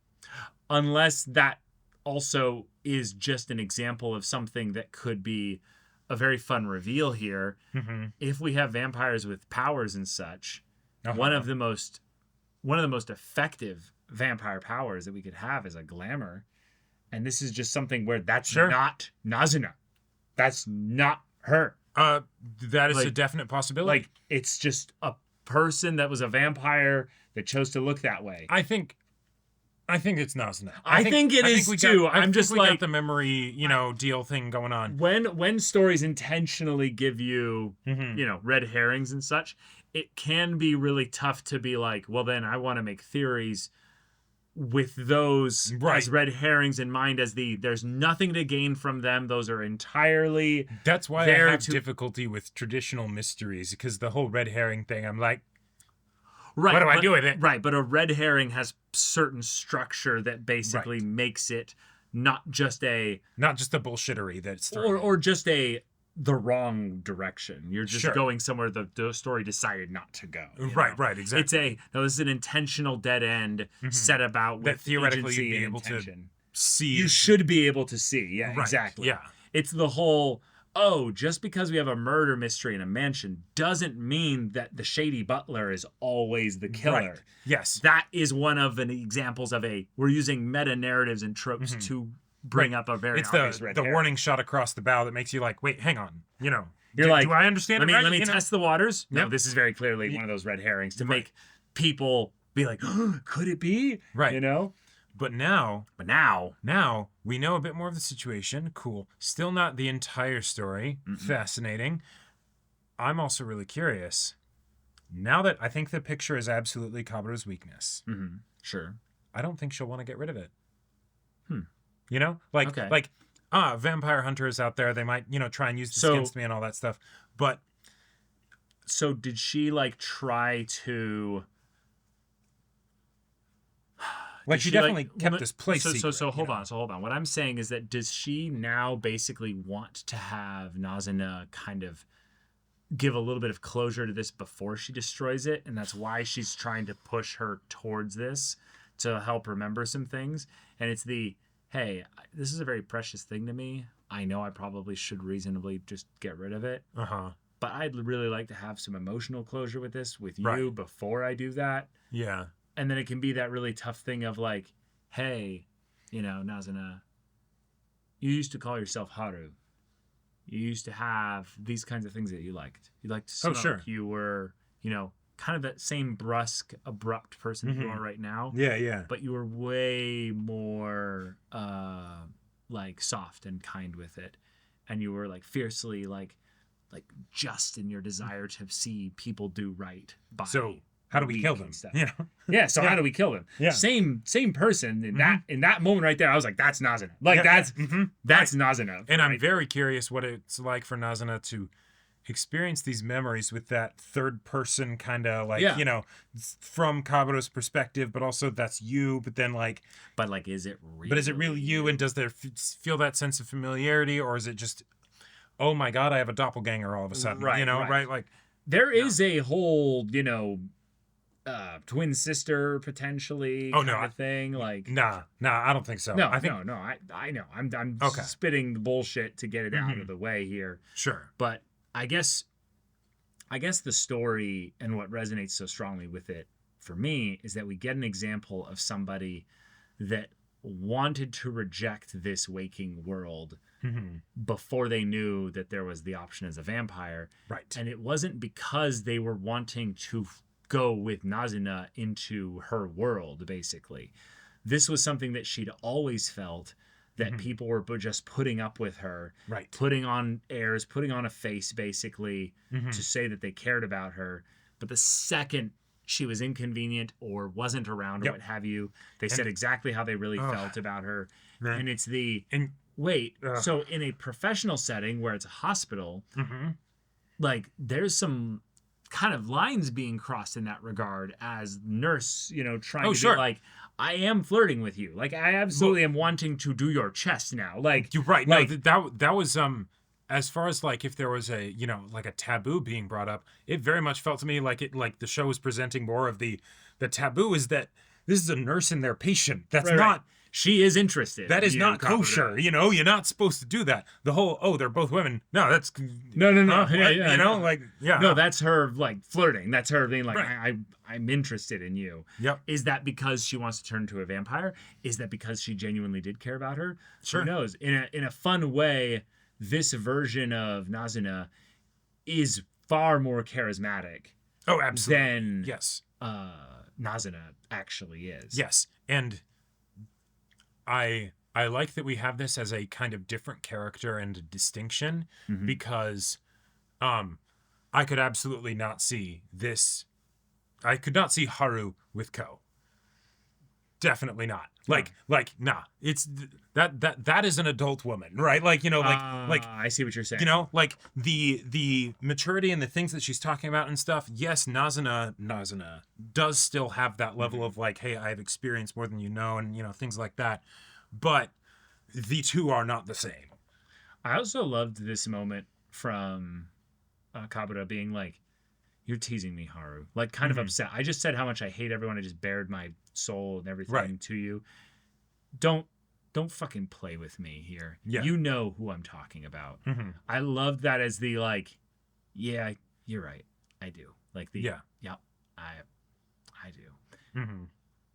Speaker 1: Unless that also is just an example of something that could be a very fun reveal here. If we have vampires with powers and such, one of the most effective vampire powers that we could have is a glamour. And this is just something where that's not Nazuna. That's not her.
Speaker 2: That is
Speaker 1: Like-
Speaker 2: a definite possibility.
Speaker 1: Like, it's just a person that was a vampire that chose to look that way.
Speaker 2: I think it's Nazuna.
Speaker 1: I think it is too. I'm just
Speaker 2: we
Speaker 1: like-
Speaker 2: got the memory, deal thing going on.
Speaker 1: When stories intentionally give you, red herrings and such, it can be really tough to be like, well, then I want to make theories with those as red herrings in mind, as there's nothing to gain from them. Those are entirely
Speaker 2: That's why I
Speaker 1: there
Speaker 2: have
Speaker 1: to-
Speaker 2: difficulty with traditional mysteries, because the whole red herring thing, I'm like,
Speaker 1: right.
Speaker 2: what do I
Speaker 1: but-
Speaker 2: do with it?
Speaker 1: Right, but a red herring has certain structure that basically makes it not just a
Speaker 2: Not just the bullshittery that's thrown in.
Speaker 1: or just the wrong direction. You're just
Speaker 2: Sure.
Speaker 1: going somewhere the story decided not to go. you
Speaker 2: Right,
Speaker 1: know?
Speaker 2: right, exactly.
Speaker 1: This is an intentional dead end set about with
Speaker 2: That theoretically
Speaker 1: agency
Speaker 2: you'd be
Speaker 1: and
Speaker 2: able to
Speaker 1: intention.
Speaker 2: See,
Speaker 1: You should be able to see. Yeah,
Speaker 2: Right,
Speaker 1: exactly.
Speaker 2: yeah.
Speaker 1: It's the whole, just because we have a murder mystery in a mansion doesn't mean that the shady butler is always the killer.
Speaker 2: Right. Yes.
Speaker 1: That is one of the examples of we're using meta narratives and tropes to bring up a very
Speaker 2: It's
Speaker 1: obvious
Speaker 2: the
Speaker 1: red
Speaker 2: the
Speaker 1: herring.
Speaker 2: warning shot across the bow that makes you like, wait, hang on.
Speaker 1: You're
Speaker 2: do,
Speaker 1: like,
Speaker 2: do I understand
Speaker 1: let
Speaker 2: it
Speaker 1: me
Speaker 2: right?
Speaker 1: let me test the waters. No,
Speaker 2: Yep.
Speaker 1: this is very clearly one of those red herrings to make people be like, could it be?
Speaker 2: Right.
Speaker 1: You know?
Speaker 2: But now we know a bit more of the situation. Cool. Still not the entire story. Fascinating. I'm also really curious. Now that I think the picture is absolutely Kaburu's weakness,
Speaker 1: Sure.
Speaker 2: I don't think she'll want to get rid of it.
Speaker 1: Okay.
Speaker 2: Vampire hunters out there, they might, try and use this
Speaker 1: So-
Speaker 2: against me and all that stuff. But
Speaker 1: So did she try to
Speaker 2: like
Speaker 1: Did
Speaker 2: she
Speaker 1: she,
Speaker 2: definitely
Speaker 1: like-
Speaker 2: kept
Speaker 1: well,
Speaker 2: this place
Speaker 1: So
Speaker 2: secret.
Speaker 1: hold on. What I'm saying is that does she now basically want to have Nazuna kind of give a little bit of closure to this before she destroys it, and that's why she's trying to push her towards this to help remember some things. And it's hey, this is a very precious thing to me. I know I probably should reasonably just get rid of it, but I'd really like to have some emotional closure with this with you
Speaker 2: Right.
Speaker 1: before I do that.
Speaker 2: Yeah.
Speaker 1: And then it can be that really tough thing of hey, Nazuna, you used to call yourself Haru. You used to have these kinds of things that you liked. You liked to smoke.
Speaker 2: sure.
Speaker 1: You were, kind of that same brusque, abrupt person that you are right now.
Speaker 2: Yeah.
Speaker 1: But you were way more soft and kind with it. And you were fiercely just in your desire to see people do right by
Speaker 2: So how do we
Speaker 1: weak
Speaker 2: kill
Speaker 1: and
Speaker 2: them?
Speaker 1: stuff.
Speaker 2: Yeah.
Speaker 1: Yeah, so how do we kill them?
Speaker 2: Yeah.
Speaker 1: Same person in that moment right there. I was like, that's Nazuna.
Speaker 2: Yeah,
Speaker 1: That's
Speaker 2: mhm.
Speaker 1: that's Nazuna.
Speaker 2: And I'm
Speaker 1: right?
Speaker 2: very curious what it's like for Nazuna to experience these memories with that third person kind of from Kaburo's perspective, but also that's you. But then
Speaker 1: But is it really?
Speaker 2: but is it really you? And does there feel that sense of familiarity, or is it just, oh my God, I have a doppelganger all of a sudden?
Speaker 1: Right,
Speaker 2: right?
Speaker 1: right.
Speaker 2: Like,
Speaker 1: There is a whole, twin sister potentially
Speaker 2: Oh,
Speaker 1: kind
Speaker 2: no,
Speaker 1: of thing.
Speaker 2: nah, I don't think so.
Speaker 1: No,
Speaker 2: I think
Speaker 1: no, I know. I'm
Speaker 2: Okay.
Speaker 1: spitting the bullshit to get it out of the way here.
Speaker 2: sure.
Speaker 1: But I guess the story and what resonates so strongly with it for me is that we get an example of somebody that wanted to reject this waking world before they knew that there was the option as a vampire.
Speaker 2: Right.
Speaker 1: And it wasn't because they were wanting to go with Nazuna into her world, basically. This was something that she'd always felt that people were just putting up with her,
Speaker 2: Right.
Speaker 1: putting on airs, putting on a face, basically, to say that they cared about her. But the second she was inconvenient or wasn't around or what have you. They said exactly how they really felt about her.
Speaker 2: Man.
Speaker 1: And it's the
Speaker 2: And
Speaker 1: wait, so in a professional setting where it's a hospital, like there's some kind of lines being crossed in that regard as nurse, trying to be like, I am flirting with you. Like I absolutely am wanting to do your chest now. Like
Speaker 2: you're right.
Speaker 1: Like,
Speaker 2: no, that was as far as like if there was a like a taboo being brought up, it very much felt to me like the show was presenting more of the taboo is that this is a nurse and their patient. That's not.
Speaker 1: She is interested.
Speaker 2: That is not kosher. You're not supposed to do that. The whole they're both women. No, that's
Speaker 1: no. No, that's her like flirting. That's her being like, I'm interested in you.
Speaker 2: Yep.
Speaker 1: Is that because she wants to turn into a vampire? Is that because she genuinely did care about her?
Speaker 2: Sure.
Speaker 1: Who knows? In a fun way, this version of Nazuna is far more charismatic.
Speaker 2: Oh, absolutely.
Speaker 1: Than
Speaker 2: yes,
Speaker 1: Nazuna actually is.
Speaker 2: Yes, and I like that we have this as a kind of different character and a distinction because I could absolutely not see this. I could not see Haru with Ko. Definitely not. Nah. It's that is an adult woman, right?
Speaker 1: I see what you're saying.
Speaker 2: Like the maturity and the things that she's talking about and stuff. Yes, Nazuna does still have that level of like, hey, I have experienced more than you know, and things like that. But the two are not the same.
Speaker 1: I also loved this moment from Kabura being like, "You're teasing me, Haru." Like, kind of upset. I just said how much I hate everyone. I just bared my soul and everything to you. Don't fucking play with me here.
Speaker 2: Yeah.
Speaker 1: You know who I'm talking about. I love that as the like, yeah, you're right. I do. Like the I do.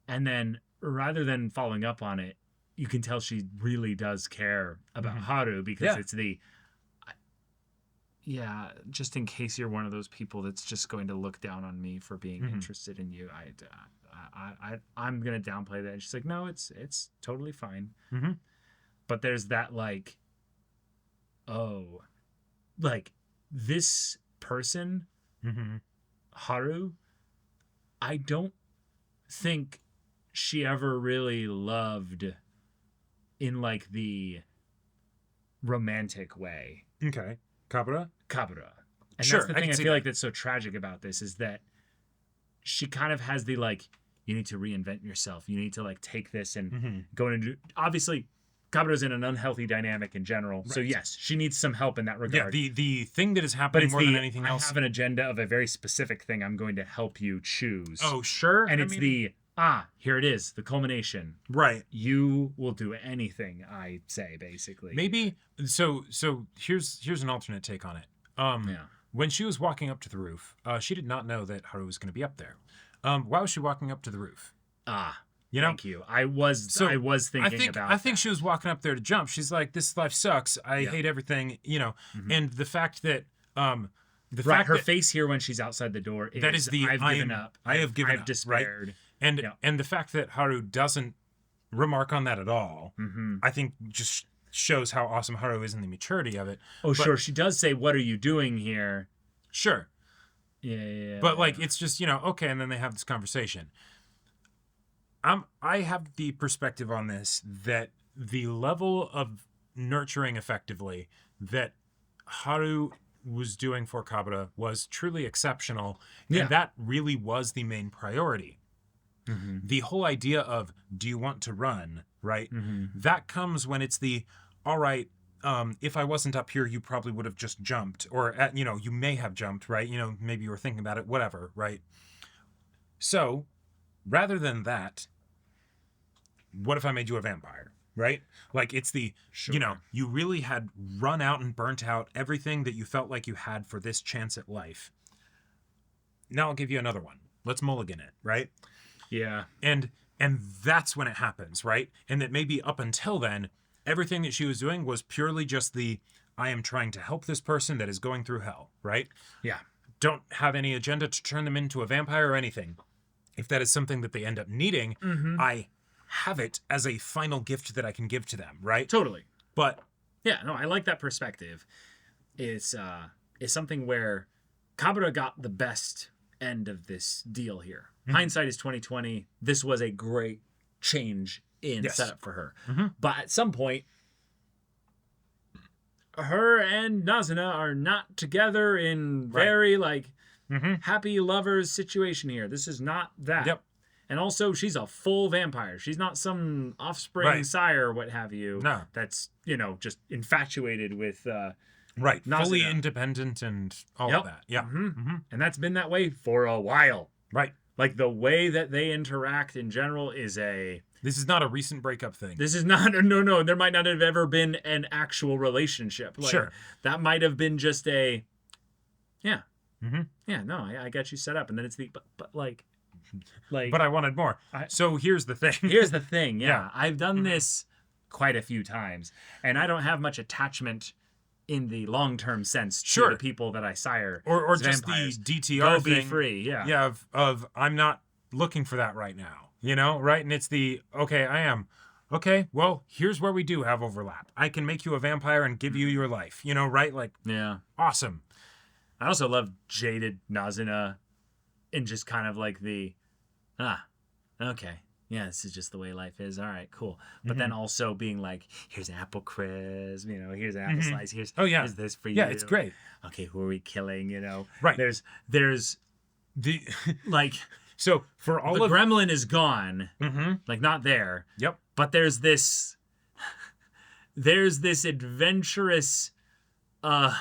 Speaker 1: And then rather than following up on it, you can tell she really does care about Haru because it's the just in case you're one of those people that's just going to look down on me for being interested in you, I'm gonna downplay that. And she's like, no, it's totally fine. But there's that like, oh, like this person, Haru, I don't think she ever really loved in like the romantic way.
Speaker 2: Okay. Kabura.
Speaker 1: And that's the thing I feel like that's so tragic about this is that she kind of has the like, you need to reinvent yourself. You need to like take this and go into, obviously Kabura's in an unhealthy dynamic in general. Right. So yes, she needs some help in that regard.
Speaker 2: Yeah, the thing that is happening more than anything else.
Speaker 1: I have an agenda of a very specific thing I'm going to help you choose.
Speaker 2: Oh, sure.
Speaker 1: And here it is, the culmination.
Speaker 2: Right.
Speaker 1: You will do anything I say, basically.
Speaker 2: Maybe so here's an alternate take on it. When she was walking up to the roof, she did not know that Haru was going to be up there. Why was she walking up to the roof?
Speaker 1: Thank you. I was thinking about that.
Speaker 2: I think she was walking up there to jump. She's like, this life sucks. I hate everything, And the fact that
Speaker 1: her face here when she's outside the door is,
Speaker 2: that is the
Speaker 1: I've given up.
Speaker 2: I've
Speaker 1: despaired.
Speaker 2: Right? And the fact that Haru doesn't remark on that at all, I think just shows how awesome Haru is and the maturity of it.
Speaker 1: Sure. She does say, "What are you doing here?"
Speaker 2: Sure.
Speaker 1: Yeah.
Speaker 2: But like, it's just, okay. And then they have this conversation. I have the perspective on this that the level of nurturing effectively that Haru was doing for Kabura was truly exceptional. And that really was the main priority. The whole idea of, do you want to run, right? That comes when it's the, all right, if I wasn't up here, you probably would have just jumped, or, you may have jumped, right? Maybe you were thinking about it, whatever, right? So rather than that, what if I made you a vampire, right? Like it's the, you really had run out and burnt out everything that you felt like you had for this chance at life. Now I'll give you another one. Let's mulligan it, right?
Speaker 1: Yeah.
Speaker 2: And that's when it happens, right? And that maybe up until then, everything that she was doing was purely just I am trying to help this person that is going through hell, right?
Speaker 1: Yeah.
Speaker 2: Don't have any agenda to turn them into a vampire or anything. If that is something that they end up needing, I have it as a final gift that I can give to them, right?
Speaker 1: Totally.
Speaker 2: But
Speaker 1: yeah, no, I like that perspective. It's something where Kabura got the best end of this deal here. Hindsight is 2020. This was a great change in setup for her. But at some point, her and Nazuna are not together in very happy lovers situation here. This is not that.
Speaker 2: Yep.
Speaker 1: And also, she's a full vampire. She's not some offspring sire or what have you.
Speaker 2: No.
Speaker 1: That's, just infatuated with
Speaker 2: Right.
Speaker 1: Nazuna.
Speaker 2: Fully independent and all of that. Yeah.
Speaker 1: And that's been that way for a while.
Speaker 2: Right.
Speaker 1: Like, the way that they interact in general is
Speaker 2: This is not a recent breakup thing.
Speaker 1: This is not... No. There might not have ever been an actual relationship. Like,
Speaker 2: sure.
Speaker 1: That might have been just a... Yeah. Yeah, no, I got you set up. And then it's the... But
Speaker 2: I wanted more. So here's the thing.
Speaker 1: Here's the thing. Yeah. I've done this quite a few times. And I don't have much attachment in the long-term sense to the people that I sire.
Speaker 2: Or
Speaker 1: as
Speaker 2: just
Speaker 1: vampires.
Speaker 2: the DTR
Speaker 1: Go
Speaker 2: thing.
Speaker 1: be free, yeah.
Speaker 2: Yeah, of I'm not looking for that right now. Right? And it's the, okay, I am. Okay, well, here's where we do have overlap. I can make you a vampire and give you your life. Right? Like,
Speaker 1: yeah.
Speaker 2: Awesome.
Speaker 1: I also love jaded Nazuna and just kind of like the, okay. Yeah, this is just the way life is. All right, cool. But then also being like, here's an apple crisp, here's an apple slice. Here's this for you.
Speaker 2: Yeah, it's great.
Speaker 1: Okay, who are we killing?
Speaker 2: Right.
Speaker 1: There's
Speaker 2: the
Speaker 1: like,
Speaker 2: so for all
Speaker 1: the
Speaker 2: of
Speaker 1: gremlin is gone, like not there.
Speaker 2: Yep.
Speaker 1: But there's this adventurous, I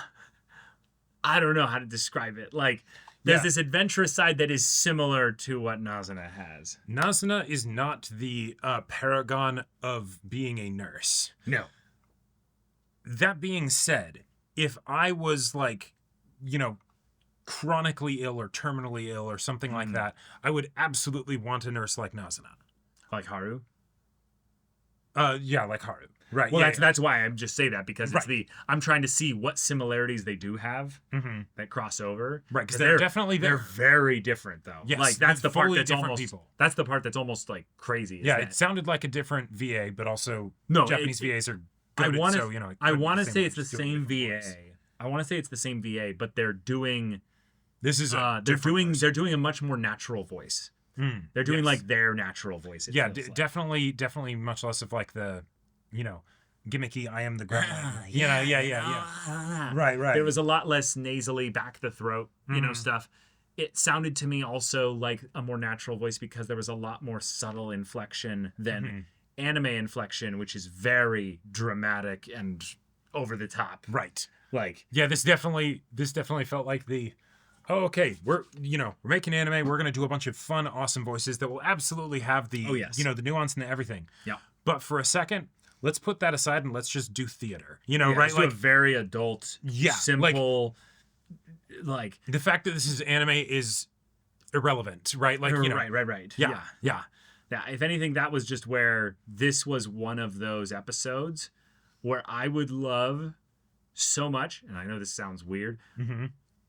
Speaker 1: don't know how to describe it. Like, there's this adventurous side that is similar to what Nazuna has.
Speaker 2: Nazuna is not the paragon of being a nurse.
Speaker 1: No.
Speaker 2: That being said, if I was like, chronically ill or terminally ill or something like that, I would absolutely want a nurse like Nazuna.
Speaker 1: Like Haru?
Speaker 2: Yeah, like Haru. Right.
Speaker 1: Well,
Speaker 2: yeah,
Speaker 1: that's why I'm just say that, because it's I'm trying to see what similarities they do have that cross over.
Speaker 2: Right, because they're definitely
Speaker 1: they're very different though.
Speaker 2: Yes,
Speaker 1: like that's the part that's almost
Speaker 2: people.
Speaker 1: That's the part that's almost like crazy.
Speaker 2: Yeah, it sounded like a different VA, but also Japanese VAs are
Speaker 1: I
Speaker 2: goated,
Speaker 1: want to say it's the same VA. I want to say it's the same VA, but they're doing
Speaker 2: this is
Speaker 1: they're doing a much more natural voice. They're doing like their natural voice.
Speaker 2: Yeah, definitely much less of like the, gimmicky I am the grandma. Yeah. Right.
Speaker 1: There was a lot less nasally back the throat, stuff. It sounded to me also like a more natural voice because there was a lot more subtle inflection than anime inflection, which is very dramatic and over the top.
Speaker 2: Right.
Speaker 1: Like,
Speaker 2: yeah, this definitely felt like the, oh, okay, we're making anime. We're gonna do a bunch of fun, awesome voices that will absolutely have the the nuance and the everything.
Speaker 1: Yeah.
Speaker 2: But for a second, let's put that aside and let's just do theater. Right?
Speaker 1: Let's do a very adult, simple, like
Speaker 2: the fact that this is anime is irrelevant, right? Like,
Speaker 1: right.
Speaker 2: Yeah.
Speaker 1: If anything, that was just where this was one of those episodes where I would love so much, and I know this sounds weird.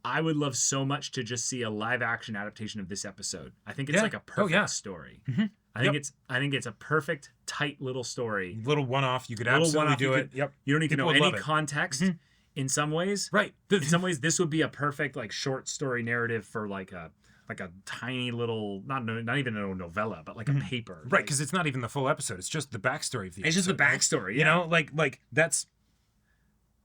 Speaker 1: I would love so much to just see a live action adaptation of this episode. I think it's like a perfect story. I think it's a perfect, tight little story.
Speaker 2: Little one-off. You could absolutely do it.
Speaker 1: You don't need to know any context in some ways.
Speaker 2: Right.
Speaker 1: In some ways, this would be a perfect like short story narrative for like a tiny little, not even a novella, but like a paper.
Speaker 2: Right, because it's not even the full episode. It's just the backstory of the episode.
Speaker 1: It's just the backstory,
Speaker 2: like that's...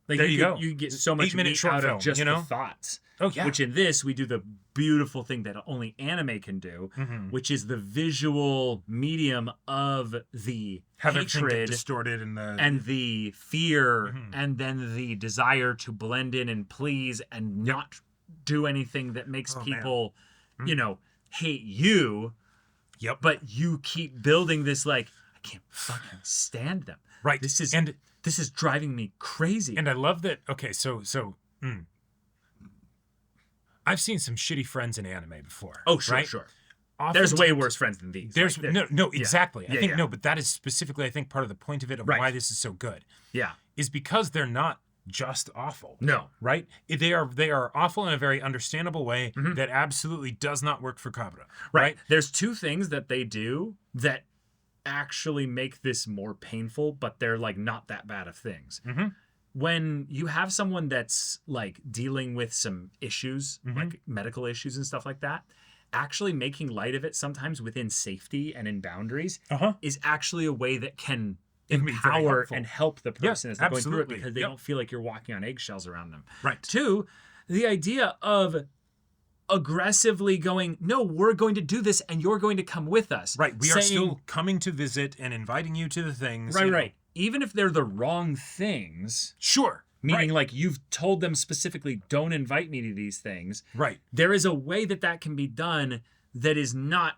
Speaker 1: Like
Speaker 2: there you go.
Speaker 1: You get so much meat out of just the thoughts.
Speaker 2: Oh, yeah.
Speaker 1: Which in this, we do the beautiful thing that only anime can do, which is the visual medium of the hatred
Speaker 2: distorted
Speaker 1: and the fear and then the desire to blend in and please and not do anything that makes people, hate you.
Speaker 2: Yep.
Speaker 1: But you keep building this like, I can't fucking stand them.
Speaker 2: Right.
Speaker 1: This is driving me crazy.
Speaker 2: And I love that. Okay, so I've seen some shitty friends in anime before.
Speaker 1: Oh, sure,
Speaker 2: right?
Speaker 1: sure. There's way worse friends than these.
Speaker 2: Exactly. I think but that is specifically, I think, part of the point of it of why this is so good.
Speaker 1: Yeah,
Speaker 2: is because they're not just awful.
Speaker 1: No,
Speaker 2: right? They are awful in a very understandable way that absolutely does not work for Kabura. Right?
Speaker 1: There's two things that they do that actually make this more painful, but they're like not that bad of things. when you have someone that's like dealing with some issues,
Speaker 2: Mm-hmm.
Speaker 1: like medical issues and stuff like that, actually making light of it sometimes within safety and in boundaries is actually a way that can
Speaker 2: It can be very
Speaker 1: empower
Speaker 2: helpful.
Speaker 1: and help the
Speaker 2: Yeah,
Speaker 1: person as they're going through it,
Speaker 2: absolutely.
Speaker 1: because they
Speaker 2: Yep.
Speaker 1: don't feel like you're walking on eggshells around them.
Speaker 2: Right.
Speaker 1: 2, the idea of aggressively going, no, we're going to do this and you're going to come with us.
Speaker 2: Right. We are
Speaker 1: Saying-
Speaker 2: still coming to visit and inviting you to the things.
Speaker 1: Right,
Speaker 2: you know.
Speaker 1: right. Even if they're the wrong things,
Speaker 2: Sure.
Speaker 1: meaning like you've told them specifically, don't invite me to these things.
Speaker 2: Right.
Speaker 1: There is a way that can be done that is not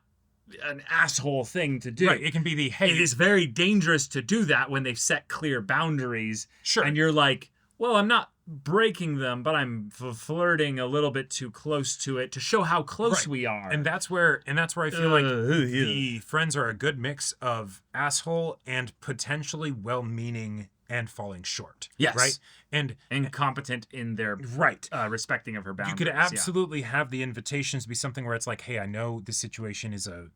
Speaker 1: an asshole thing to do.
Speaker 2: Right. It can be the, hey.
Speaker 1: It is very dangerous to do that when they've set clear boundaries.
Speaker 2: Sure.
Speaker 1: And you're like, well, I'm not breaking them, but I'm flirting a little bit too close to it to show how close
Speaker 2: Right.
Speaker 1: we are.
Speaker 2: And that's where I feel like
Speaker 1: yeah.
Speaker 2: the friends are a good mix of asshole and potentially well-meaning and falling short.
Speaker 1: Yes.
Speaker 2: Right. And
Speaker 1: incompetent in their
Speaker 2: right.
Speaker 1: respecting of her
Speaker 2: You
Speaker 1: boundaries.
Speaker 2: could absolutely have the invitations be something where it's like, hey, I know this situation is a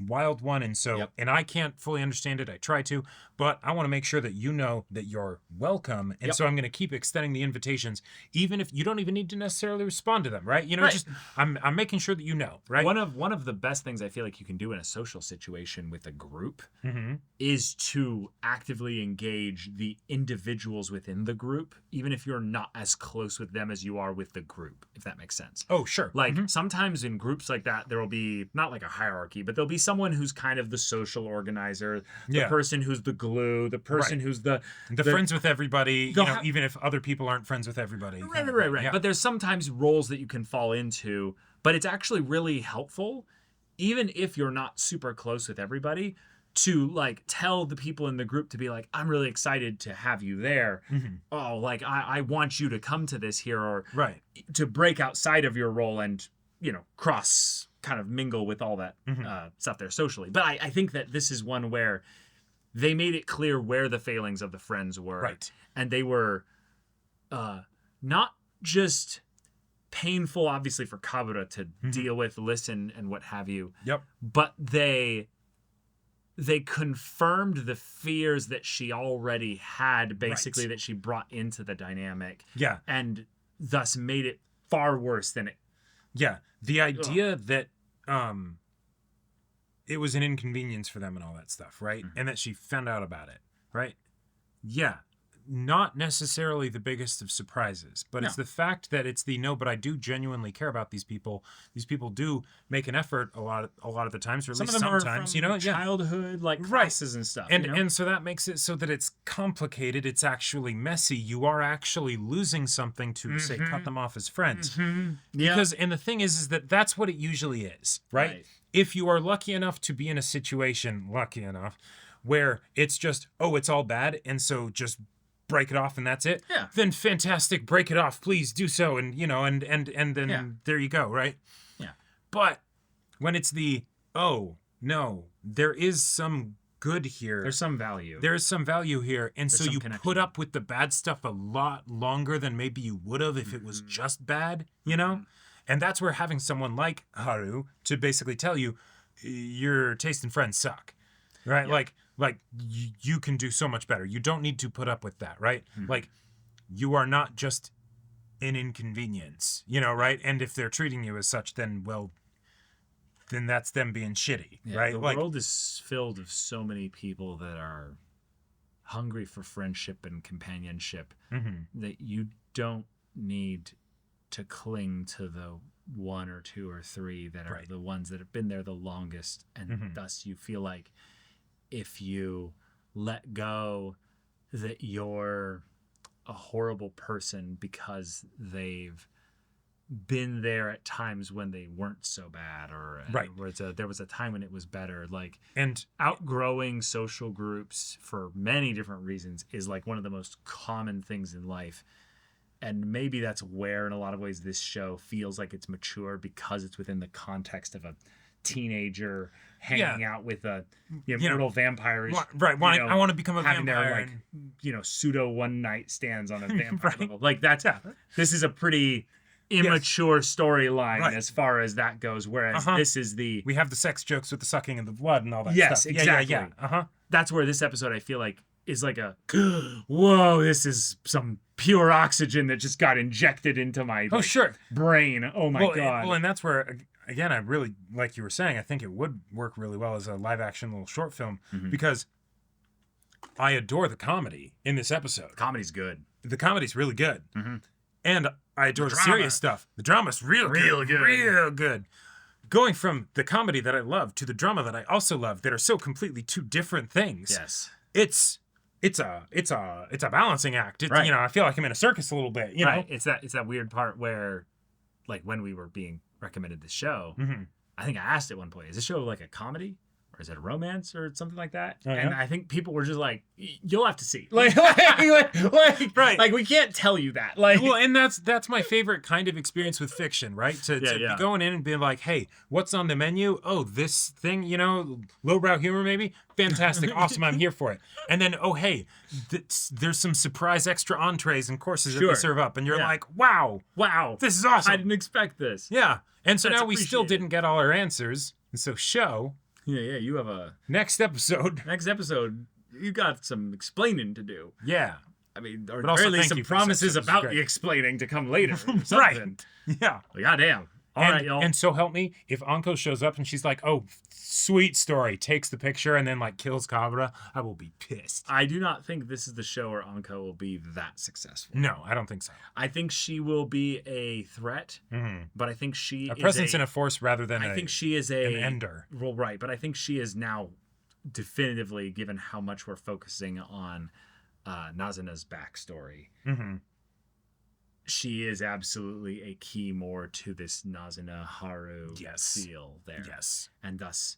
Speaker 2: wild one, and so
Speaker 1: Yep.
Speaker 2: and I can't fully understand it. I try to, but I want to make sure that you know that you're welcome, and
Speaker 1: Yep.
Speaker 2: so I'm going to keep extending the invitations, even if you don't even need to necessarily respond to them, right? You know,
Speaker 1: Right.
Speaker 2: just I'm making sure that you know, right?
Speaker 1: One of the best things I feel like you can do in a social situation with a group
Speaker 2: Mm-hmm.
Speaker 1: is to actively engage the individuals within the group, even if you're not as close with them as you are with the group, if that makes sense.
Speaker 2: Oh, sure.
Speaker 1: Like
Speaker 2: Mhm.
Speaker 1: sometimes in groups like that, there will be not like a hierarchy, but there'll be someone who's kind of the social organizer, the
Speaker 2: Yeah.
Speaker 1: person who's the glue, the person
Speaker 2: Right.
Speaker 1: who's the
Speaker 2: friends with everybody,
Speaker 1: They'll
Speaker 2: you know,
Speaker 1: ha-
Speaker 2: even if other people aren't friends with everybody.
Speaker 1: Right.
Speaker 2: Yeah.
Speaker 1: But there's sometimes roles that you can fall into, but it's actually really helpful, even if you're not super close with everybody, to like tell the people in the group to be like, I'm really excited to have you there.
Speaker 2: Mhm.
Speaker 1: Oh, like I want you to come to this here, or
Speaker 2: Right.
Speaker 1: to break outside of your role and, you know, cross kind of mingle with all that
Speaker 2: Mhm.
Speaker 1: stuff there socially. But I think that this is one where they made it clear where the failings of the friends were.
Speaker 2: Right.
Speaker 1: And they were not just painful, obviously, for Kabura to deal with, listen, and what have you,
Speaker 2: Yep.
Speaker 1: but they confirmed the fears that she already had, basically,
Speaker 2: Right.
Speaker 1: that she brought into the dynamic,
Speaker 2: Yeah.
Speaker 1: and thus made it far worse than it.
Speaker 2: Yeah, the idea that it was an inconvenience for them and all that stuff, right?
Speaker 1: Mm-hmm.
Speaker 2: And that she found out about it, right? Yeah, not necessarily the biggest of surprises, but it's
Speaker 1: No.
Speaker 2: the fact that it's the no, but I do genuinely care about these people. These people do make an effort a lot of the times, or at
Speaker 1: Some of
Speaker 2: least
Speaker 1: them
Speaker 2: sometimes,
Speaker 1: are from
Speaker 2: you know, yeah.
Speaker 1: childhood, like, classes and stuff.
Speaker 2: And
Speaker 1: you know?
Speaker 2: and so that makes it so that it's complicated. It's actually messy. You are actually losing something to say cut them off as friends.
Speaker 1: Yeah.
Speaker 2: Because and the thing is that that's what it usually is, right?
Speaker 1: Right.
Speaker 2: If you are lucky enough to be in a situation, where it's just, oh, it's all bad, and so just break it off and that's it.
Speaker 1: Yeah.
Speaker 2: Then fantastic, break it off, please do so, and you know, and then
Speaker 1: Yeah.
Speaker 2: there you go, right?
Speaker 1: Yeah.
Speaker 2: But when it's the, oh no, there is some good here.
Speaker 1: There's some value.
Speaker 2: There is some value here, and
Speaker 1: There's
Speaker 2: so
Speaker 1: some
Speaker 2: you
Speaker 1: connection.
Speaker 2: put up with the bad stuff a lot longer than maybe you would have if it was just bad, you know? And that's where having someone like Haru to basically tell you your taste in friends suck, right? Like you can do so much better. You don't need to put up with that, right? Like you are not just an inconvenience, you know, right? And if they're treating you as such, then then that's them being shitty, right?
Speaker 1: The
Speaker 2: Like
Speaker 1: world is filled with so many people that are hungry for friendship and companionship that you don't need to cling to the one or two or three that are
Speaker 2: Right.
Speaker 1: the ones that have been there the longest, and thus you feel like if you let go that you're a horrible person because they've been there at times when they weren't so bad, or
Speaker 2: Right.
Speaker 1: there was a time when it was better. Like,
Speaker 2: and
Speaker 1: outgrowing social groups for many different reasons is like one of the most common things in life. And maybe that's where, in a lot of ways, this show feels like it's mature, because it's within the context of a teenager hanging out with a brutal vampire.
Speaker 2: right, I want to become a
Speaker 1: having
Speaker 2: vampire.
Speaker 1: their like pseudo one night stands on a vampire
Speaker 2: Right.
Speaker 1: level. Like that's this is a pretty immature storyline
Speaker 2: Right.
Speaker 1: as far as that goes. Whereas this is
Speaker 2: we have the sex jokes with the sucking of the blood and all that
Speaker 1: Yes,
Speaker 2: stuff.
Speaker 1: exactly.
Speaker 2: Yeah.
Speaker 1: That's where this episode, I feel like, is like a, whoa, this is some pure oxygen that just got injected into my
Speaker 2: sure.
Speaker 1: brain. Oh my God.
Speaker 2: Well, and that's where, again, I really, like you were saying, I think it would work really well as a live action little short film because I adore the comedy in this episode.
Speaker 1: Comedy's good.
Speaker 2: The comedy's really good. And I adore the serious stuff. The drama's real good. Going from the comedy that I love to the drama that I also love that are so completely two different things.
Speaker 1: Yes.
Speaker 2: It's a balancing act. It's,
Speaker 1: Right.
Speaker 2: You know, I feel like I'm in a circus a little bit, you know?
Speaker 1: It's that weird part where, like, when we were being recommended this show, I think I asked at one point, is this show like a comedy? Or is it a romance or something like that?
Speaker 2: Oh, yeah?
Speaker 1: And I think people were just like, you'll have to see.
Speaker 2: Right.
Speaker 1: Like we can't tell you that. Like,
Speaker 2: Well, and that's my favorite kind of experience with fiction, right? To be going in and being like, hey, what's on the menu? Oh, this thing, you know, lowbrow humor maybe? Fantastic, awesome, I'm here for it. And then, oh, hey, there's some surprise extra entrees and courses that they serve up. And you're like, wow, this is awesome.
Speaker 1: I didn't expect this.
Speaker 2: Yeah. And so
Speaker 1: That's
Speaker 2: now we still
Speaker 1: appreciated.
Speaker 2: didn't get all our answers. And so
Speaker 1: Yeah, you have a...
Speaker 2: next episode,
Speaker 1: you got some explaining to do.
Speaker 2: yeah.
Speaker 1: I mean, or
Speaker 2: But also
Speaker 1: at least
Speaker 2: thank
Speaker 1: some
Speaker 2: you for this
Speaker 1: promises
Speaker 2: episode. This is
Speaker 1: about
Speaker 2: great.
Speaker 1: the explaining to come later. Or something.
Speaker 2: Right. Yeah.
Speaker 1: Well, goddamn. All right, y'all.
Speaker 2: And so help me, if Anko shows up and she's like, oh, sweet story, takes the picture and then like kills Kabura, I will be pissed.
Speaker 1: I do not think this is the show where Anko will be that successful.
Speaker 2: No, I don't think so.
Speaker 1: I think she will be a threat, but I think she
Speaker 2: A
Speaker 1: is
Speaker 2: presence and a force rather than
Speaker 1: I think she is an
Speaker 2: ender.
Speaker 1: Well, right, but I think she is now definitively, given how much we're focusing on Nazuna's backstory. She is absolutely a key more to this Nazuna Haru feel there.
Speaker 2: Yes.
Speaker 1: And thus,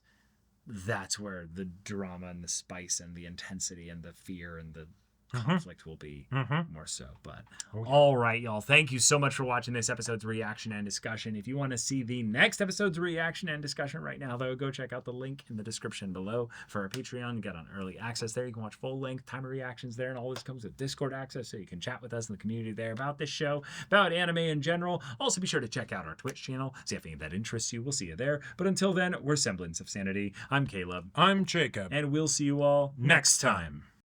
Speaker 1: that's where the drama and the spice and the intensity and the fear and the conflict will be more so. But all right, y'all. Thank you so much for watching this episode's reaction and discussion. If you want to see the next episode's reaction and discussion right now, though, go check out the link in the description below for our Patreon. Get on early access there. You can watch full length timer reactions there, and all this comes with Discord access, so you can chat with us in the community there about this show, about anime in general. Also, be sure to check out our Twitch channel, see if any of that interests you. We'll see you there. But until then, we're Semblance of Sanity. I'm Caleb.
Speaker 2: I'm Jacob.
Speaker 1: And we'll see you all next time.